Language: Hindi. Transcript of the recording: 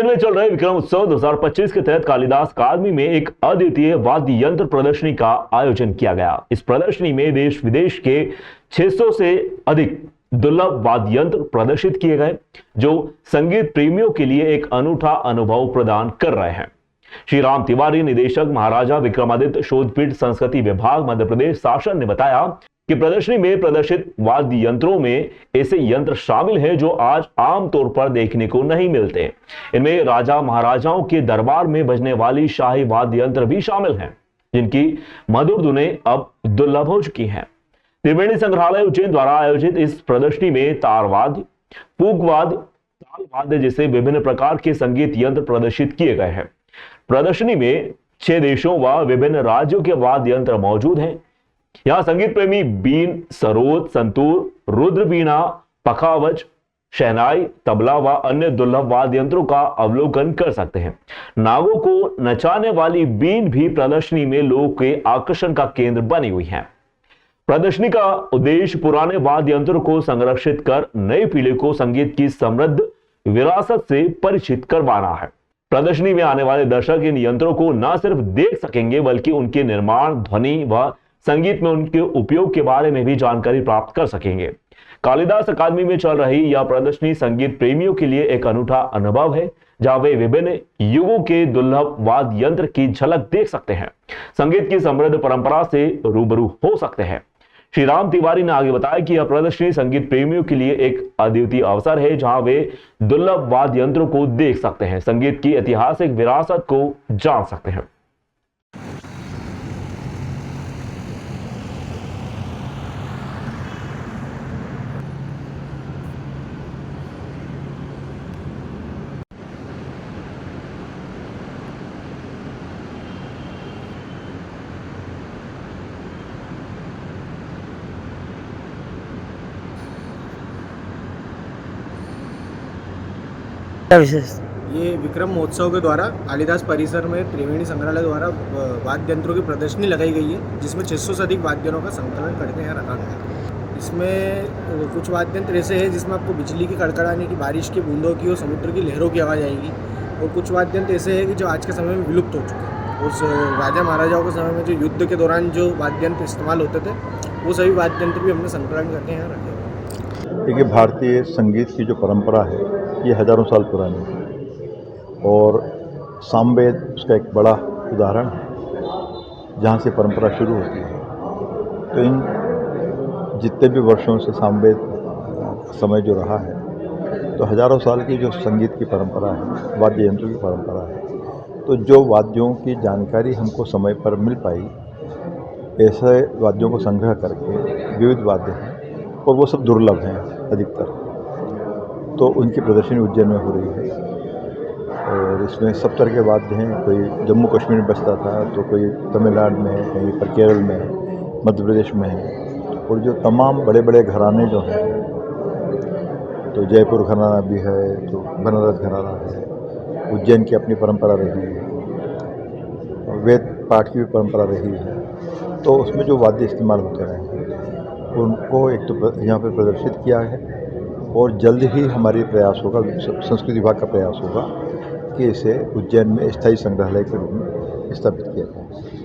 में चल रहे विक्रम उत्सव 2025 के तहत कालिदास अकादमी में एक अद्वितीय वाद्य यंत्र प्रदर्शनी का आयोजन किया गया। इस प्रदर्शनी में देश विदेश के 600 से अधिक दुर्लभ वाद्य यंत्र प्रदर्शित किए गए, जो संगीत प्रेमियों के लिए एक अनूठा अनुभव प्रदान कर रहे हैं। श्री राम तिवारी, निदेशक महाराजा विक्रमादित्य शोधपीठ संस्कृति विभाग मध्य प्रदेश शासन ने बताया कि प्रदर्शनी में प्रदर्शित वाद्य यंत्रों में ऐसे यंत्र शामिल हैं जो आज आमतौर पर देखने को नहीं मिलते। इनमें राजा महाराजाओं के दरबार में बजने वाली शाही वाद्य यंत्र भी शामिल हैं, जिनकी मधुर धुनें अब दुर्लभ हो चुकी हैं। त्रिवेणी संग्रहालय उज्जैन द्वारा आयोजित इस प्रदर्शनी में तारवाद्य, पूगवाद्य, तालवाद्य जैसे विभिन्न प्रकार के संगीत यंत्र प्रदर्शित किए गए हैं। प्रदर्शनी में 6 देशों व विभिन्न राज्यों के वाद्य यंत्र मौजूद हैं। यहाँ संगीत प्रेमी बीन, सरोद, संतूर, रुद्र बीणा, पखावज, शहनाई, तबला व अन्य दुर्लभ वाद्य यंत्रों का अवलोकन कर सकते हैं। नागों को नचाने वाली बीन भी प्रदर्शनी में लोगों के आकर्षण का केंद्र बनी हुई है। प्रदर्शनी का उद्देश्य पुराने वाद्य यंत्रों को संरक्षित कर नई पीढ़ी को संगीत की समृद्ध विरासत से परिचित करवाना है। प्रदर्शनी में आने वाले दर्शक इन यंत्रों को न सिर्फ देख सकेंगे बल्कि उनके निर्माण, ध्वनि व संगीत में उनके उपयोग के बारे में भी जानकारी प्राप्त कर सकेंगे। कालिदास अकादमी में चल रही यह प्रदर्शनी संगीत प्रेमियों के लिए एक अनूठा अनुभव है, जहां वे विभिन्न युगों के दुर्लभ वाद्य यंत्र की झलक देख सकते हैं, संगीत की समृद्ध परंपरा से रूबरू हो सकते हैं। श्री राम तिवारी ने आगे बताया कि यह प्रदर्शनी संगीत प्रेमियों के लिए एक अद्वितीय अवसर है, जहां वे दुर्लभ वाद्य यंत्रों को देख सकते हैं, संगीत की ऐतिहासिक विरासत को जान सकते हैं। क्या विशेष? ये विक्रम महोत्सव के द्वारा कालिदास परिसर में त्रिवेणी संग्रहालय द्वारा वाद्य यंत्रों की प्रदर्शनी लगाई गई है, जिसमें 600 से अधिक वाद्य यंत्रों का संकलन करके यहाँ रखा गया है। इसमें कुछ वाद्य यंत्र ऐसे हैं जिसमें आपको बिजली की कड़कड़ाने की, बारिश की बूंदों की और समुद्र की लहरों की आवाज़ आएगी, और कुछ वाद्य यंत्र ऐसे हैं कि जो आज के समय में विलुप्त हो चुके हैं। उस राजा महाराजाओं के समय में जो युद्ध के दौरान जो वाद्य यंत्र इस्तेमाल होते थे, वो सभी वाद्य यंत्र भी हमने संकलन करके यहाँ रखे हैं। देखिए, भारतीय संगीत की जो परंपरा है ये हज़ारों साल पुरानी है, और सामवेद उसका एक बड़ा उदाहरण है जहाँ से परंपरा शुरू होती है। तो इन जितने भी वर्षों से सामवेद समय जो रहा है, तो हज़ारों साल की जो संगीत की परंपरा है, वाद्य यंत्रों की परंपरा है, तो जो वाद्यों की जानकारी हमको समय पर मिल पाई, ऐसे वाद्यों को संग्रह करके विविध वाद्य हैं और वो सब दुर्लभ हैं अधिकतर, तो उनकी प्रदर्शनी उज्जैन में हो रही है। और इसमें सब तरह के वाद्य हैं, कोई जम्मू कश्मीर में बजता था, तो कोई तमिलनाडु में है, कहीं पर केरल में है, मध्य प्रदेश में है। और जो तमाम बड़े बड़े घराने जो हैं, तो जयपुर घराना भी है, तो बनारस घराना है, उज्जैन की अपनी परंपरा रही है, वेद पाठ की भी परंपरा रही है, तो उसमें जो वाद्य इस्तेमाल होते रहे उनको एक तो यहाँ पर प्रदर्शित किया है, और जल्द ही हमारी प्रयास होगा, संस्कृति विभाग का प्रयास होगा कि इसे उज्जैन में स्थायी संग्रहालय के रूप में स्थापित किया जाए।